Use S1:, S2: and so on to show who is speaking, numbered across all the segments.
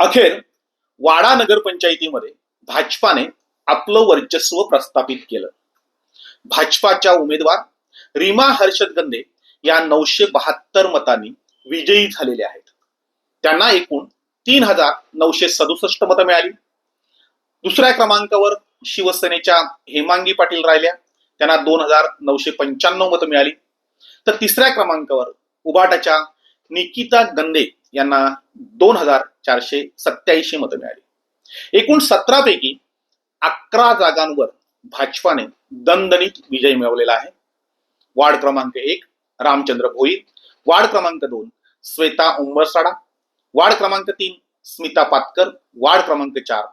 S1: अखेर वाडा नगरपंचायतीमध्ये भाजपाने आपलं वर्चस्व प्रस्थापित केलं. भाजपाच्या उमेदवार रीमा हर्षद गंदे या 972 मतांनी विजयी झालेले आहेत. त्यांना एकूण 3967 मतं मिळाली. दुसऱ्या क्रमांकावर शिवसेनेच्या हेमांगी पाटील राहिल्या, त्यांना 2995 मतं मिळाली. तर तिसऱ्या क्रमांकावर उबाटाच्या निकिता गंदे यांना 2487 मतं मिळाली. एकूण 17 पैकी 11 जागांवर भाजपाने दणदणीत विजय मिळवलेला आहे. वार्ड क्रमांक 1 रामचंद्र भोईर, वार्ड क्रमांक 2 श्वेता उंबरसाडा, वार्ड क्रमांक 3 स्मिता पातकर, वार्ड क्रमांक 4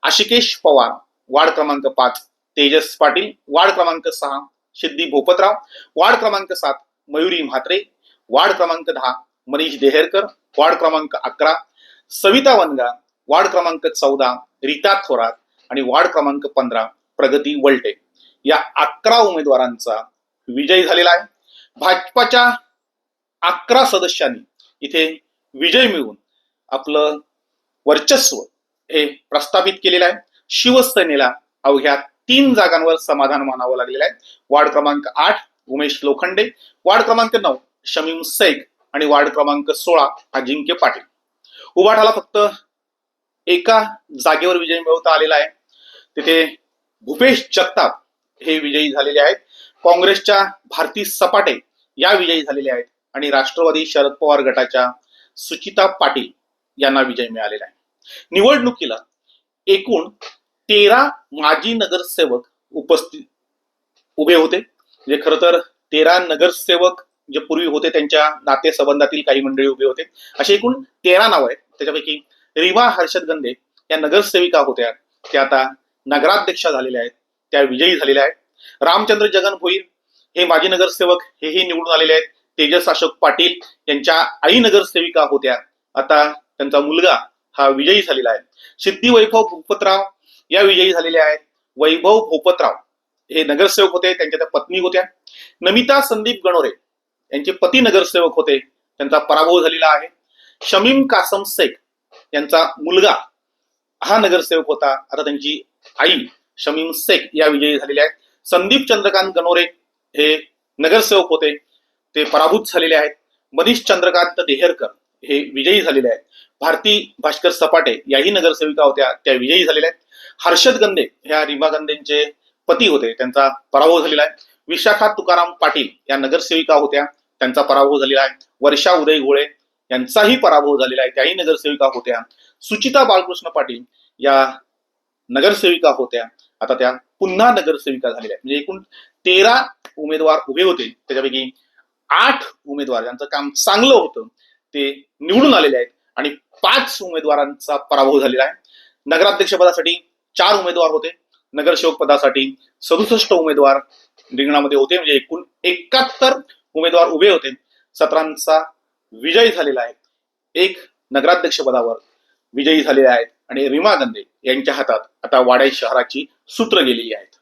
S1: आशिकेश पवार, वार्ड क्रमांक 5 तेजस पाटील, वार्ड क्रमांक 6 सिद्धी भोपतराव, वार्ड क्रमांक 7 मयुरी म्हात्रे, वार्ड क्रमांक 10 मनीष देहेरकर, वार्ड क्रमांक 11 सविता वनगा, वार्ड क्रमांक 14 रीता थोरात आणि वार्ड क्रमांक 15 प्रगती वलटे या 11 उमेदवारांचा विजय झालेला आहे. भाजपाच्या 11 सदस्यांनी इथे विजय मिळवून आपलं वर्चस्व हे प्रस्थापित केलेलं आहे. शिवसेनेला अवघ्या 3 जागांवर समाधान मानावं लागलेलं आहे. वार्ड क्रमांक 8 उमेश लोखंडे, वार्ड क्रमांक 9 शमीम शेख आणि वार्ड क्रमांक 16 अजिंक्य पाटील. उबाटाला फक्त एका जागेवर विजय मिळवता आलेला आहे. तिथे भूपेश जगताप हे विजयी झालेले आहेत. काँग्रेसच्या भारती सपाटे या विजयी झालेल्या आहेत आणि राष्ट्रवादी शरद पवार गटाच्या सुचिता पाटील यांना विजय मिळालेला आहे. निवडणुकीला एकूण 13 माजी नगरसेवक उभे होते. म्हणजे खरं तर 13 नगरसेवक जे पूर्वी होते त्यांच्या नातेसंबंधातील काही मंडळी उभे होते. असे एकूण 13 नाव आहेत. त्याच्यापैकी रीमा हर्षद गंदे या नगरसेविका होत्या, त्या आता नगराध्यक्षा झालेल्या आहेत, त्या विजयी झालेल्या आहेत. रामचंद्र जगन भोईर हे माजी नगरसेवक हेही निवडून आलेले आहेत. तेजस अशोक पाटील यांच्या आई नगरसेविका होत्या, आता त्यांचा मुलगा हा विजयी झालेला आहे. सिद्धी वैभव भूपतराव या विजयी झालेल्या आहेत. वैभव भूपतराव हे नगरसेवक होते, त्यांच्या त्या पत्नी होत्या. नमिता संदीप गणोरे यांचे पती नगरसेवक होते, त्यांचा पराभव झालेला आहे. शमीम कासम शेख यांचा मुलगा हा नगरसेवक होता, आता त्यांची आई शमीम शेख या विजयी झालेल्या आहेत. संदीप चंद्रकांत गणोरे हे नगरसेवक होते, ते पराभूत झालेले आहेत. मनीष चंद्रकांत देहेरकर हे विजयी झालेले आहेत. भारती भास्कर सपाटे याही नगरसेविका होत्या, त्या विजयी झालेल्या आहेत. हर्षद गंदे ह्या रीमा गंदेंचे पती होते, त्यांचा पराभव झालेला आहे. विशाखा तुकाराम पाटील या नगरसेविका होत्या, त्यांचा पराभव झालेला आहे. वर्षा उदय गोळे यांचाही पराभव झालेला आहे, त्याही नगरसेविका होत्या. सुचिता बाळकृष्ण पाटील या नगरसेविका होत्या, आता त्या पुन्हा नगरसेविका झालेल्या आहेत. म्हणजे एकूण 13 उमेदवार उभे होते, त्याच्यापैकी 8 उमेदवार ज्यांचं काम चांगलं होतं ते निवडून आलेले आहेत आणि 5 उमेदवारांचा पराभव झालेला आहे. नगराध्यक्ष पदासाठी 4 उमेदवार होते, नगरसेवक पदासाठी 67 उमेदवार रिंगणामध्ये होते. म्हणजे एकूण 71 उमेदवार उभे होते. 17 विजयी झालेला आहे. एक नगराध्यक्ष पदावर विजयी झालेले आहेत आणि रीमा गंदे यांच्या हातात आता वाडा शहराची सूत्र गेलेली आहेत.